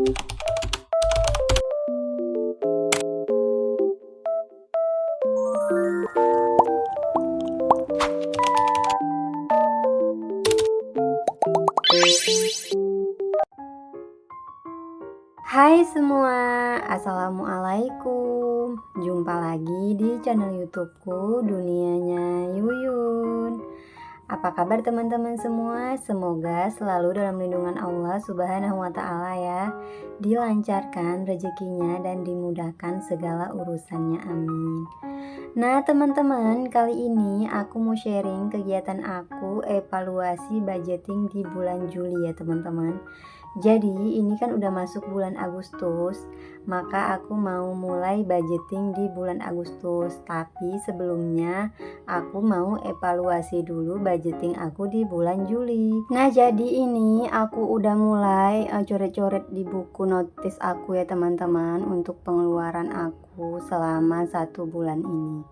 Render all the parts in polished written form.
Hai semua, assalamualaikum. Jumpa lagi di channel YouTubeku Dunianya Yuyun. Apa kabar teman-teman semua? Semoga selalu dalam lindungan Allah Subhanahu wa Ta'ala ya. Dilancarkan rezekinya dan dimudahkan segala urusannya, amin. Nah teman-teman, kali ini aku mau sharing kegiatan aku evaluasi budgeting di bulan Juli ya teman-teman. Jadi ini kan udah masuk bulan Agustus, maka aku mau mulai budgeting di bulan Agustus. Tapi sebelumnya aku mau evaluasi dulu budgeting aku di bulan Juli. Nah jadi ini aku udah mulai coret-coret di buku notis aku ya teman-teman untuk pengeluaran aku selama 1 bulan ini.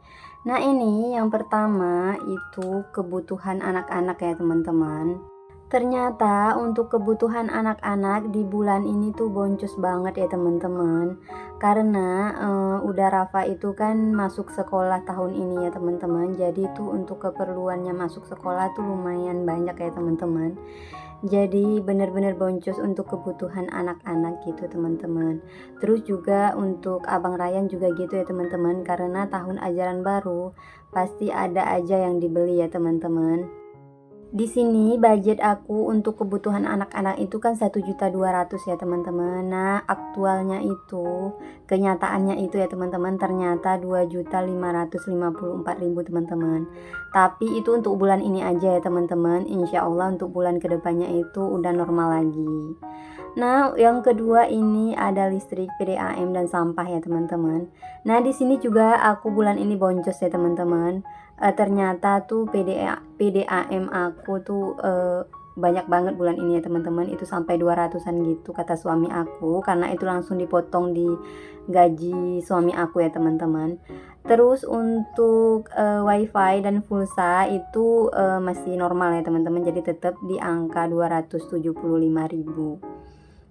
Nah ini yang pertama itu kebutuhan anak-anak ya teman-teman. Ternyata untuk kebutuhan anak-anak di bulan ini tuh boncos banget ya teman-teman. Karena udah Rafa itu kan masuk sekolah tahun ini ya teman-teman. Jadi tuh untuk keperluannya masuk sekolah tuh lumayan banyak ya teman-teman. Jadi bener-bener boncos untuk kebutuhan anak-anak gitu teman-teman. Terus juga untuk Abang Ryan juga gitu ya teman-teman. Karena tahun ajaran baru pasti ada aja yang dibeli ya teman-teman. Di sini budget aku untuk kebutuhan anak-anak itu kan 1.200.000 ya teman-teman. Nah, aktualnya itu, kenyataannya itu ya teman-teman ternyata 2.554.000 teman-teman. Tapi itu untuk bulan ini aja ya teman-teman. Insya Allah untuk bulan kedepannya itu udah normal lagi. Nah, yang kedua ini ada listrik, PDAM dan sampah ya teman-teman. Nah, di sini juga aku bulan ini boncos ya teman-teman. Ternyata tuh PDAM aku tuh banyak banget bulan ini ya teman-teman, itu sampai 200-an gitu kata suami aku, karena itu langsung dipotong di gaji suami aku ya teman-teman. Terus untuk wifi dan pulsa itu masih normal ya teman-teman, jadi tetap di angka 275.000.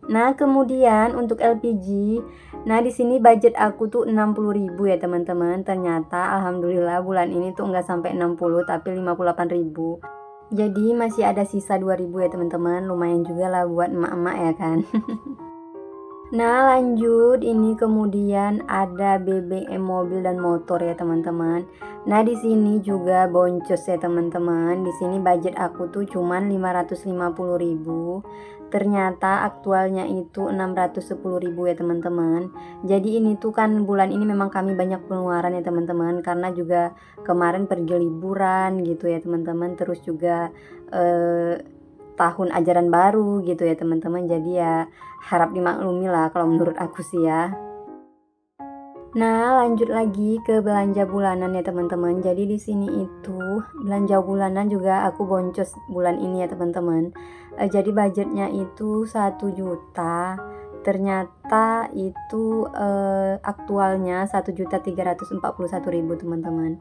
Nah, kemudian untuk LPG, nah di sini budget aku tuh 60.000 ya teman-teman. Ternyata alhamdulillah bulan ini tuh nggak sampai 60 tapi 58.000. Jadi masih ada sisa 2.000 ya teman-teman. Lumayan juga lah buat emak-emak ya kan. Nah lanjut, ini kemudian ada BBM mobil dan motor ya teman-teman. Nah di sini juga boncos ya teman-teman. Di sini budget aku tuh cuman 550.000. Ternyata aktualnya itu 610.000 ya teman-teman. Jadi ini tuh kan bulan ini memang kami banyak pengeluaran ya teman-teman, karena juga kemarin pergi liburan gitu ya teman-teman. Terus juga tahun ajaran baru gitu ya teman-teman. Jadi ya harap dimaklumi lah kalau menurut aku sih ya. Nah, lanjut lagi ke belanja bulanan ya teman-teman. Jadi di sini itu belanja bulanan juga aku boncos bulan ini ya teman-teman. Jadi budgetnya itu 1 juta. Ternyata itu aktualnya 1.341.000 teman-teman.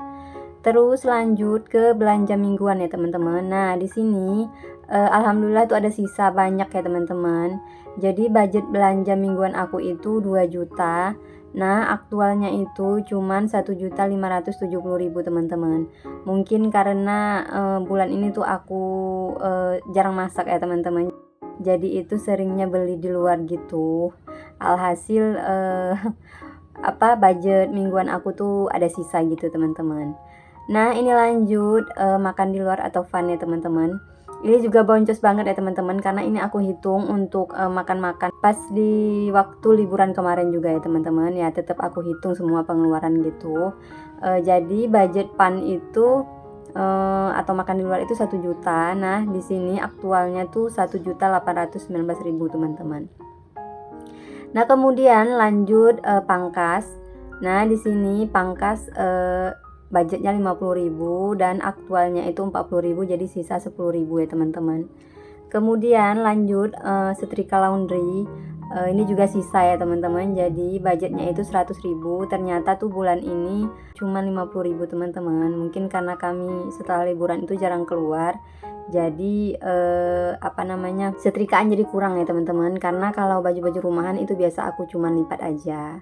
Terus lanjut ke belanja mingguan ya teman-teman. Nah, di sini alhamdulillah tuh ada sisa banyak ya teman-teman. Jadi budget belanja mingguan aku itu 2 juta. Nah, aktualnya itu cuman 1.570.000 teman-teman. Mungkin karena bulan ini tuh aku jarang masak ya teman-teman. Jadi itu seringnya beli di luar gitu. Alhasil budget mingguan aku tuh ada sisa gitu teman-teman. Nah ini lanjut makan di luar atau fun ya teman-teman. Ini juga boncos banget ya teman-teman, karena ini aku hitung untuk makan-makan pas di waktu liburan kemarin juga ya teman-teman. Ya tetap aku hitung semua pengeluaran gitu. Jadi budget fun itu atau makan di luar itu 1 juta. Nah di sini aktualnya tuh 1.819.000 teman-teman. Nah kemudian lanjut pangkas. Nah di sini pangkas budgetnya 50.000 dan aktualnya itu 40.000, jadi sisa 10.000 ya teman-teman. Kemudian lanjut setrika laundry. Ini juga sisa ya teman-teman. Jadi budgetnya itu 100.000. Ternyata tuh bulan ini cuma 50.000 teman-teman. Mungkin karena kami setelah liburan itu jarang keluar. Jadi setrikaan jadi kurang ya teman-teman, karena kalau baju-baju rumahan itu biasa aku cuman lipat aja.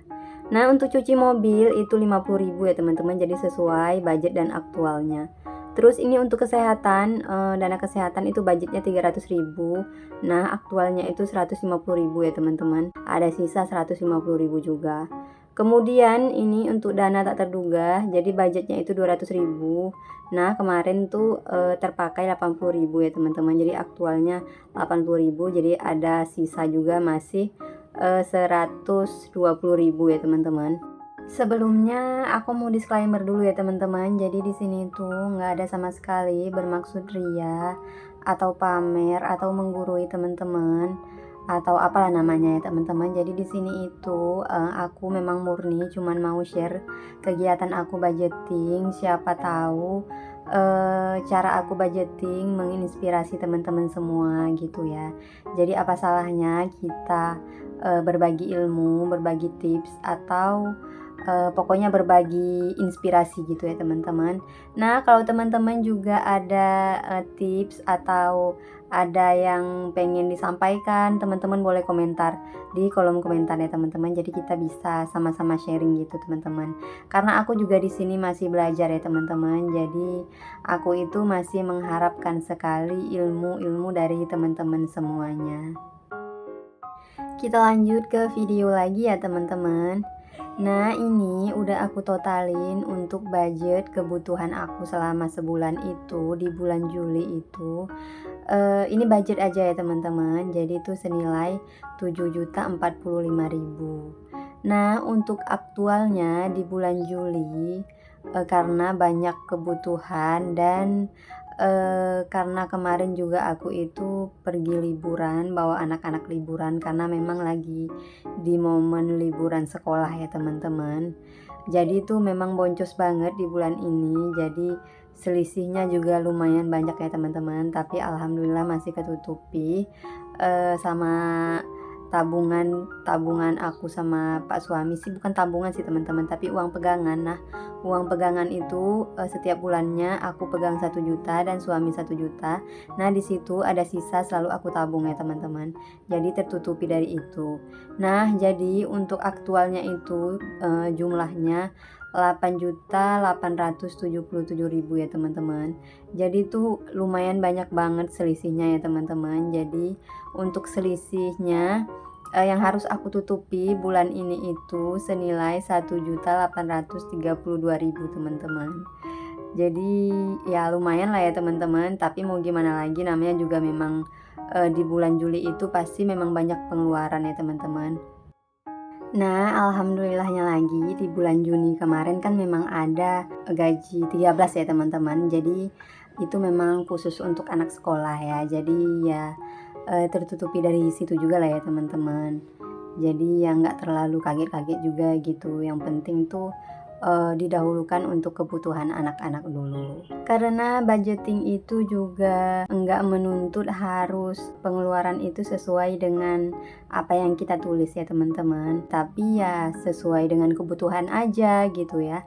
Nah, untuk cuci mobil itu 50.000 ya teman-teman, jadi sesuai budget dan aktualnya. Terus ini untuk kesehatan, dana kesehatan itu budgetnya 300.000. Nah, aktualnya itu 150.000 ya teman-teman. Ada sisa 150.000 juga. Kemudian ini untuk dana tak terduga, jadi budgetnya itu 200.000. Nah, kemarin tuh terpakai 80.000 ya teman-teman. Jadi aktualnya 80.000, jadi ada sisa juga masih 120.000 ya teman-teman. Sebelumnya aku mau disclaimer dulu ya teman-teman. Jadi di sini tuh nggak ada sama sekali bermaksud ria atau pamer atau menggurui teman-teman atau apalah namanya ya teman-teman. Jadi di sini itu aku memang murni cuman mau share kegiatan aku budgeting. Siapa tahu cara aku budgeting menginspirasi teman-teman semua gitu ya. Jadi apa salahnya kita berbagi ilmu, berbagi tips, atau pokoknya berbagi inspirasi gitu ya teman-teman. Nah, kalau teman-teman juga ada tips atau ada yang pengen disampaikan, teman-teman boleh komentar di kolom komentar ya teman-teman. Jadi kita bisa sama-sama sharing gitu teman-teman. Karena aku juga di sini masih belajar ya teman-teman. Jadi aku itu masih mengharapkan sekali ilmu-ilmu dari teman-teman semuanya. Kita lanjut ke video lagi ya teman-teman. Nah, ini udah aku totalin untuk budget kebutuhan aku selama sebulan itu, di bulan Juli itu. Ini budget aja ya teman-teman, jadi itu senilai 7.045.000. Nah, untuk aktualnya di bulan Juli, karena banyak kebutuhan dan karena kemarin juga aku itu pergi liburan, bawa anak-anak liburan karena memang lagi di momen liburan sekolah ya teman-teman. Jadi itu memang boncos banget di bulan ini. Jadi selisihnya juga lumayan banyak ya teman-teman. Tapi alhamdulillah masih ketutupi sama tabungan aku sama Pak suami sih, bukan tabungan sih teman-teman, tapi uang pegangan. Nah, uang pegangan itu setiap bulannya aku pegang 1 juta dan suami 1 juta. Nah, di situ ada sisa selalu aku tabung ya teman-teman. Jadi tertutupi dari itu. Nah, jadi untuk aktualnya itu jumlahnya 8.877.000 ya teman-teman. Jadi itu lumayan banyak banget selisihnya ya teman-teman. Jadi untuk selisihnya yang harus aku tutupi bulan ini itu senilai 1.832.000 teman-teman. Jadi ya lumayan lah ya teman-teman, tapi mau gimana lagi, namanya juga memang di bulan Juli itu pasti memang banyak pengeluaran ya teman-teman. Nah, alhamdulillahnya lagi di bulan Juni kemarin kan memang ada gaji 13 ya teman-teman. Jadi itu memang khusus untuk anak sekolah ya. Jadi ya tertutupi dari situ juga lah ya teman-teman. Jadi ya nggak terlalu kaget-kaget juga gitu. Yang penting tuh didahulukan untuk kebutuhan anak-anak dulu. Karena budgeting itu juga nggak menuntut harus pengeluaran itu sesuai dengan apa yang kita tulis ya teman-teman. Tapi ya sesuai dengan kebutuhan aja gitu ya.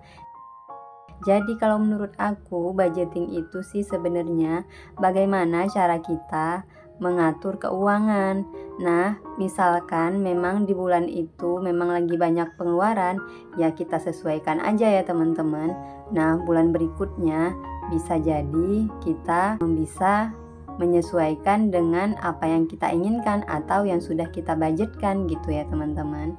Jadi kalau menurut aku budgeting itu sih sebenarnya bagaimana cara kita mengatur keuangan. Nah, misalkan memang di bulan itu memang lagi banyak pengeluaran, ya kita sesuaikan aja ya teman-teman. Nah, bulan berikutnya bisa jadi kita bisa menyesuaikan dengan apa yang kita inginkan atau yang sudah kita budgetkan gitu ya teman-teman.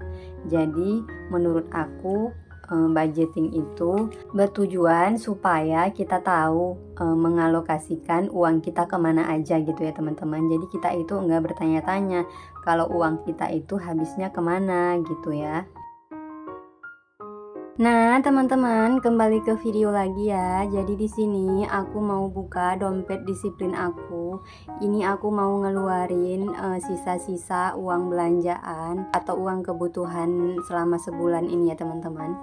Jadi menurut aku budgeting itu bertujuan supaya kita tahu mengalokasikan uang kita kemana aja gitu ya teman-teman. Jadi kita itu enggak bertanya-tanya kalau uang kita itu habisnya kemana gitu ya. Nah, teman-teman, kembali ke video lagi ya. Jadi di sini aku mau buka dompet disiplin aku. Ini aku mau ngeluarin sisa-sisa uang belanjaan atau uang kebutuhan selama sebulan ini ya, teman-teman.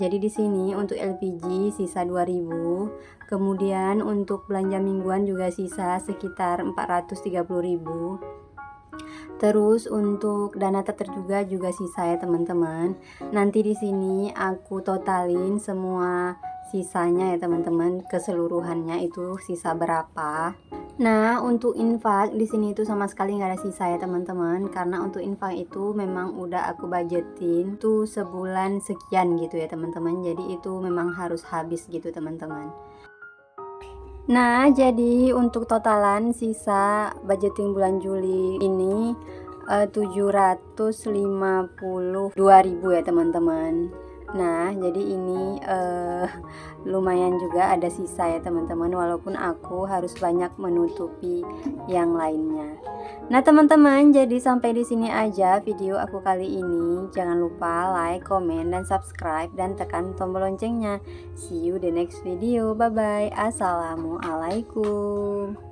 Jadi di sini untuk LPG sisa 2.000. Kemudian untuk belanja mingguan juga sisa sekitar 430.000. Terus untuk dana tak terduga juga sisa ya teman-teman. Nanti di sini aku totalin semua sisanya ya teman-teman, keseluruhannya itu sisa berapa. Nah, untuk infak di sini itu sama sekali nggak ada sisa ya teman-teman, karena untuk infak itu memang udah aku budgetin tuh sebulan sekian gitu ya teman-teman. Jadi itu memang harus habis gitu teman-teman. Nah, jadi untuk totalan sisa budgeting bulan Juli ini 752.000 ya teman-teman. Nah, jadi ini lumayan juga ada sisa ya teman-teman, walaupun aku harus banyak menutupi yang lainnya. Nah, teman-teman, jadi sampai di sini aja video aku kali ini. Jangan lupa like, komen, dan subscribe dan tekan tombol loncengnya. See you the next video. Bye bye. Assalamualaikum.